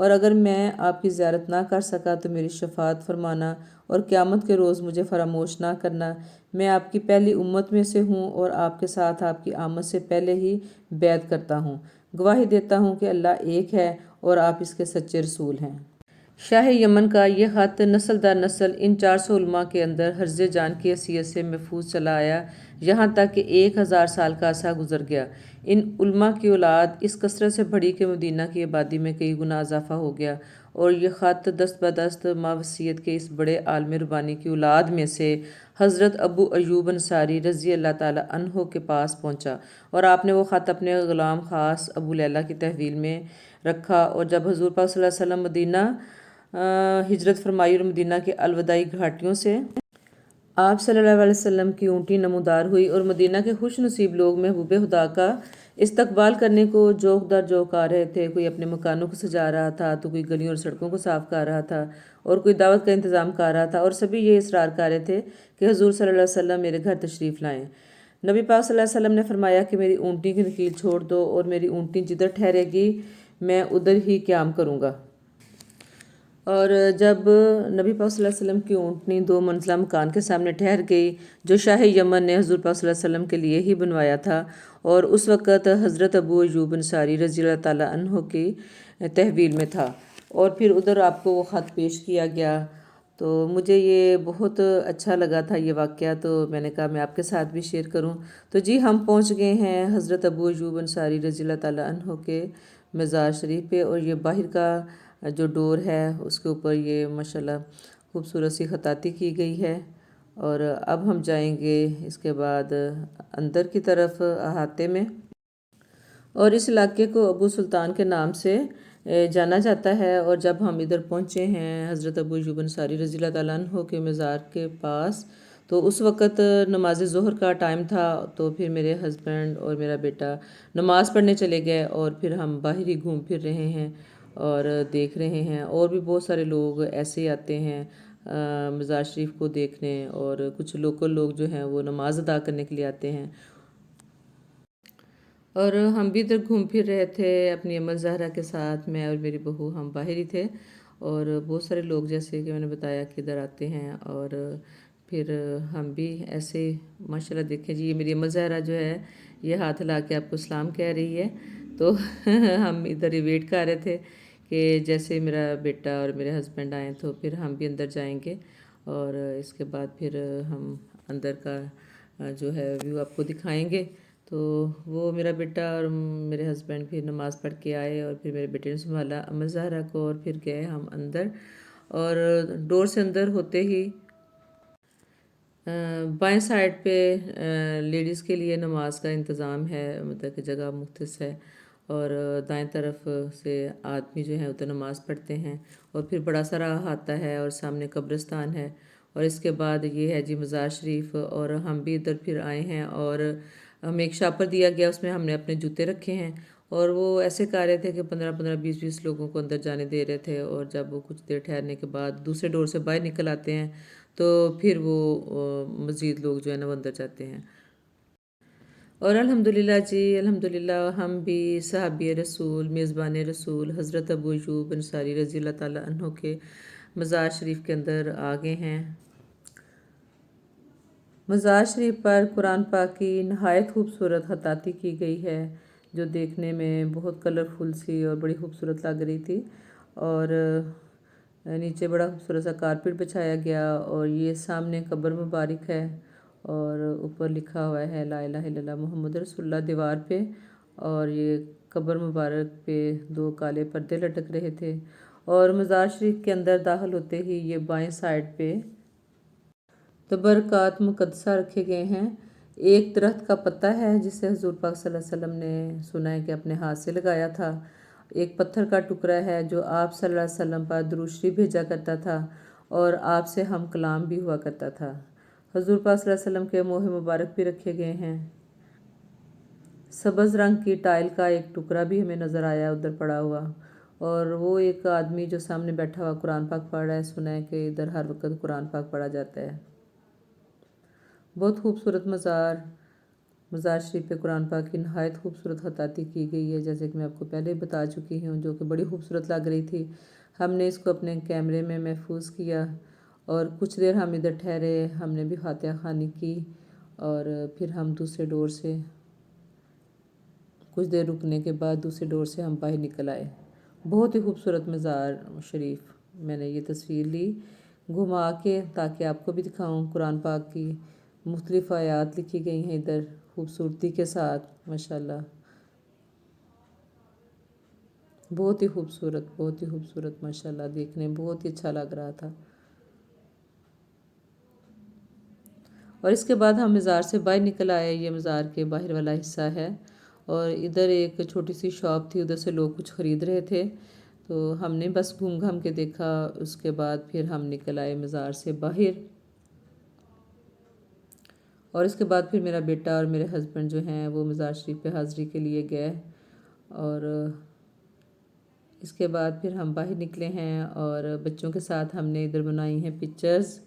اور اگر میں آپ کی زیارت نہ کر سکا تو میری شفاعت فرمانا اور قیامت کے روز مجھے فراموش نہ کرنا۔ میں آپ کی پہلی امت میں سے ہوں اور آپ کے ساتھ آپ کی آمد سے پہلے ہی بیعت کرتا ہوں۔ گواہی دیتا ہوں کہ اللہ ایک ہے اور آپ اس کے سچے رسول ہیں۔ شاہ یمن کا یہ خط نسل در نسل ان 400 علماء کے اندر حرز جان کی حیثیت سے محفوظ چلا آیا، یہاں تک کہ 1000 سال کا عرصہ گزر گیا۔ ان علماء کی اولاد اس کثرت سے بڑھی کہ مدینہ کی آبادی میں کئی گنا اضافہ ہو گیا، اور یہ خط دست بدست ماوسیت کے اس بڑے عالم ربانی کی اولاد میں سے حضرت ابو ایوب انصاری رضی اللہ تعالیٰ عنہ کے پاس پہنچا، اور آپ نے وہ خط اپنے غلام خاص ابو لیلہ کی تحویل میں رکھا۔ اور جب حضور پاک صلی اللہ علیہ وسلم مدینہ ہجرت فرمائی اور مدینہ کے الوداعی گھاٹیوں سے آپ صلی اللہ علیہ وسلم کی اونٹی نمودار ہوئی، اور مدینہ کے خوش نصیب لوگ محبوب خدا کا استقبال کرنے کو جوق در جوق آ رہے تھے۔ کوئی اپنے مکانوں کو سجا رہا تھا، تو کوئی گلیوں اور سڑکوں کو صاف کر رہا تھا، اور کوئی دعوت کا انتظام کر رہا تھا، اور سبھی یہ اصرار کر رہے تھے کہ حضور صلی اللہ علیہ وسلم میرے گھر تشریف لائیں۔ نبی پاک صلی اللہ علیہ وسلم نے فرمایا کہ میری اونٹی کی نکیل چھوڑ دو، اور میری اونٹی جدھر ٹھہرے گی میں ادھر ہی قیام کروں گا۔ اور جب نبی پاک صلی اللہ علیہ وسلم کی اونٹنی 2 منزلہ مکان کے سامنے ٹھہر گئی جو شاہ یمن نے حضور پاک صلی اللہ علیہ وسلم کے لیے ہی بنوایا تھا، اور اس وقت حضرت ابو ایوب انصاری رضی اللہ تعالیٰ عنہ کی تحویل میں تھا، اور پھر ادھر آپ کو وہ خط پیش کیا گیا، تو مجھے یہ بہت اچھا لگا تھا یہ واقعہ، تو میں نے کہا میں آپ کے ساتھ بھی شیئر کروں۔ تو جی ہم پہنچ گئے ہیں حضرت ابو ایوب انصاری رضی اللہ تعالیٰ عنہ کے مزار شریف پہ، اور یہ باہر کا جو ڈور ہے اس کے اوپر یہ ماشاءاللہ خوبصورت سی خطاطی کی گئی ہے۔ اور اب ہم جائیں گے اس کے بعد اندر کی طرف احاطے میں، اور اس علاقے کو ابو سلطان کے نام سے جانا جاتا ہے۔ اور جب ہم ادھر پہنچے ہیں حضرت ابو ایوب انصاری رضی اللہ تعالیٰ عنہ کے مزار کے پاس، تو اس وقت نماز ظہر کا ٹائم تھا، تو پھر میرے ہسبینڈ اور میرا بیٹا نماز پڑھنے چلے گئے، اور پھر ہم باہر ہی گھوم پھر رہے ہیں اور دیکھ رہے ہیں۔ اور بھی بہت سارے لوگ ایسے ہی آتے ہیں مزار شریف کو دیکھنے، اور کچھ لوکل لوگ جو ہیں وہ نماز ادا کرنے کے لیے آتے ہیں۔ اور ہم بھی ادھر گھوم پھر رہے تھے اپنی اما زہرا کے ساتھ، میں اور میری بہو ہم باہر ہی تھے، اور بہت سارے لوگ جیسے کہ میں نے بتایا کہ ادھر آتے ہیں، اور پھر ہم بھی ایسے ماشاءاللہ دیکھیں جی، یہ میری اما زہرا جو ہے یہ ہاتھ ہلا کے آپ کو سلام کہہ رہی ہے، تو ہم ادھر ہی ویٹ کر رہے تھے کہ جیسے میرا بیٹا اور میرے ہسبینڈ آئیں تو پھر ہم بھی اندر جائیں گے، اور اس کے بعد پھر ہم اندر کا جو ہے ویو آپ کو دکھائیں گے۔ تو وہ میرا بیٹا اور میرے ہسبینڈ پھر نماز پڑھ کے آئے، اور پھر میرے بیٹے نے سنبھالا اما زہرا کو، اور پھر گئے ہم اندر، اور ڈور سے اندر ہوتے ہی بائیں سائڈ پہ لیڈیز کے لیے نماز کا انتظام ہے، مطلب کہ جگہ مختص ہے، اور دائیں طرف سے آدمی جو ہیں ادھر نماز پڑھتے ہیں، اور پھر بڑا سارا احاطہ ہے، اور سامنے قبرستان ہے، اور اس کے بعد یہ ہے جی مزار شریف۔ اور ہم بھی ادھر پھر آئے ہیں، اور ہمیں ایک شاپر دیا گیا، اس میں ہم نے اپنے جوتے رکھے ہیں، اور وہ ایسے کر رہے تھے کہ 15 20 لوگوں کو اندر جانے دے رہے تھے، اور جب وہ کچھ دیر ٹھہرنے کے بعد دوسرے ڈور سے باہر نکل آتے ہیں تو پھر وہ مزید لوگ جو ہے نا وہ اندر جاتے ہیں۔ اور الحمدللہ جی، الحمدللہ ہم بھی صحابی رسول میزبان رسول حضرت ابو ایوب انصاری رضی اللہ تعالیٰ عنہ کے مزار شریف کے اندر آ گئے ہیں۔ مزار شریف پر قرآن پاک کی نہایت خوبصورت خطاطی کی گئی ہے، جو دیکھنے میں بہت کلرفل سی اور بڑی خوبصورت لگ رہی تھی، اور نیچے بڑا خوبصورت سا کارپیٹ بچھایا گیا، اور یہ سامنے قبر مبارک ہے، اور اوپر لکھا ہوا ہے لا الہ الا اللہ محمد رسول اللہ دیوار پہ، اور یہ قبر مبارک پہ 2 کالے پردے لٹک رہے تھے۔ اور مزار شریف کے اندر داخل ہوتے ہی یہ بائیں سائڈ پہ تبرکات مقدسہ رکھے گئے ہیں۔ ایک درخت کا پتہ ہے جسے حضور پاک صلی اللہ علیہ وسلم نے سنا ہے کہ اپنے ہاتھ سے لگایا تھا۔ ایک پتھر کا ٹکڑا ہے جو آپ صلی اللہ علیہ وسلم پر درود شریف بھیجا کرتا تھا، اور آپ سے ہم کلام بھی ہوا کرتا تھا۔ حضور پاک صلی اللہ علیہ وسلم کے موہ مبارک بھی رکھے گئے ہیں۔ سبز رنگ کی ٹائل کا ایک ٹکڑا بھی ہمیں نظر آیا ادھر پڑا ہوا، اور وہ ایک آدمی جو سامنے بیٹھا ہوا قرآن پاک پڑھ رہا ہے، سنا ہے کہ ادھر ہر وقت قرآن پاک پڑھا جاتا ہے۔ بہت خوبصورت مزار مزار شریف پہ قرآن پاک کی نہایت خوبصورت خطاطی کی گئی ہے، جیسے کہ میں آپ کو پہلے بتا چکی ہوں، جو کہ بڑی خوبصورت لگ رہی تھی۔ ہم نے اس کو اپنے کیمرے میں محفوظ کیا اور کچھ دیر ہم ادھر ٹھہرے، ہم نے بھی فاتحہ خوانی کی اور پھر ہم دوسرے ڈور سے کچھ دیر رکنے کے بعد دوسرے ڈور سے ہم باہر نکل آئے۔ بہت ہی خوبصورت مزار شریف، میں نے یہ تصویر لی گھما کے تاکہ آپ کو بھی دکھاؤں۔ قرآن پاک کی مختلف آیات لکھی گئی ہیں ادھر خوبصورتی کے ساتھ، ماشاءاللہ بہت ہی خوبصورت ماشاءاللہ، دیکھنے بہت ہی اچھا لگ رہا تھا۔ اور اس کے بعد ہم مزار سے باہر نکل آئے، یہ مزار کے باہر والا حصہ ہے اور ادھر ایک چھوٹی سی شاپ تھی، ادھر سے لوگ کچھ خرید رہے تھے، تو ہم نے بس گھوم گھام کے دیکھا۔ اس کے بعد پھر ہم نکل آئے مزار سے باہر، اور اس کے بعد پھر میرا بیٹا اور میرے ہسبینڈ جو ہیں وہ مزار شریف پہ حاضری کے لیے گئے، اور اس کے بعد پھر ہم باہر نکلے ہیں اور بچوں کے ساتھ ہم نے ادھر بنائی ہیں پکچرز۔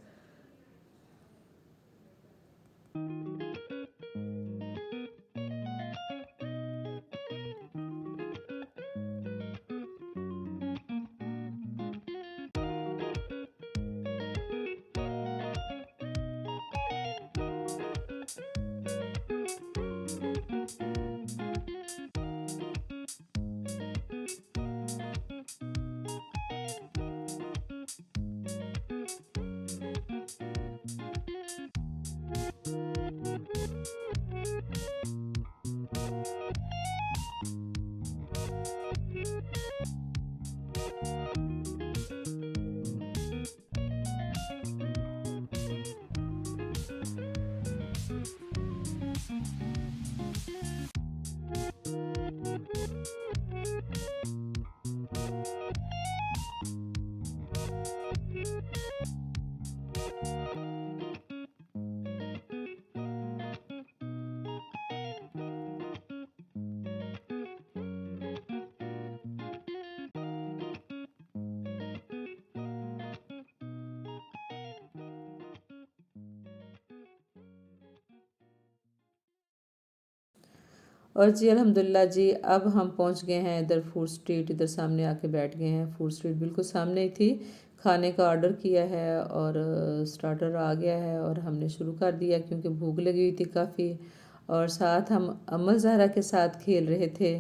اور جی الحمدللہ جی، اب ہم پہنچ گئے ہیں ادھر فوڈ اسٹریٹ، ادھر سامنے آ کے بیٹھ گئے ہیں۔ فوڈ اسٹریٹ بالکل سامنے ہی تھی، کھانے کا آرڈر کیا ہے اور سٹارٹر آ گیا ہے اور ہم نے شروع کر دیا کیونکہ بھوک لگی ہوئی تھی کافی، اور ساتھ ہم امل زہرا کے ساتھ کھیل رہے تھے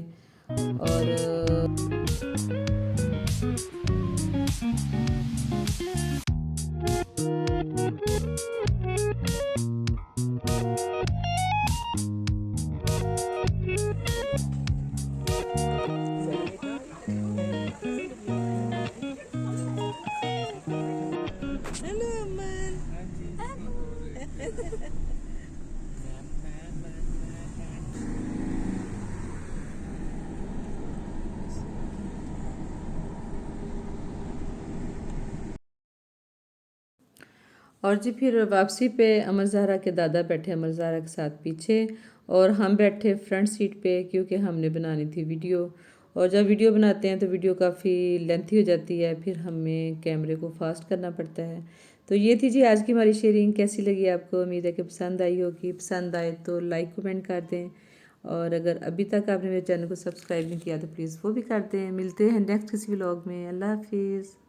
اور اور جی پھر واپسی پہ امر زہرا کے دادا بیٹھے امر زہرا کے ساتھ پیچھے، اور ہم بیٹھے فرنٹ سیٹ پہ کیونکہ ہم نے بنانی تھی ویڈیو، اور جب ویڈیو بناتے ہیں تو ویڈیو کافی لینتھی ہو جاتی ہے، پھر ہمیں کیمرے کو فاسٹ کرنا پڑتا ہے۔ تو یہ تھی جی آج کی ہماری شیئرنگ، کیسی لگی آپ کو؟ امید ہے کہ پسند آئی ہوگی، پسند آئے تو لائک کمنٹ کر دیں، اور اگر ابھی تک آپ نے میرے چینل کو سبسکرائب نہیں کیا تو پلیز وہ بھی کر دیں۔ ملتے ہیں نیکسٹ کسی ولاگ میں، اللہ حافظ۔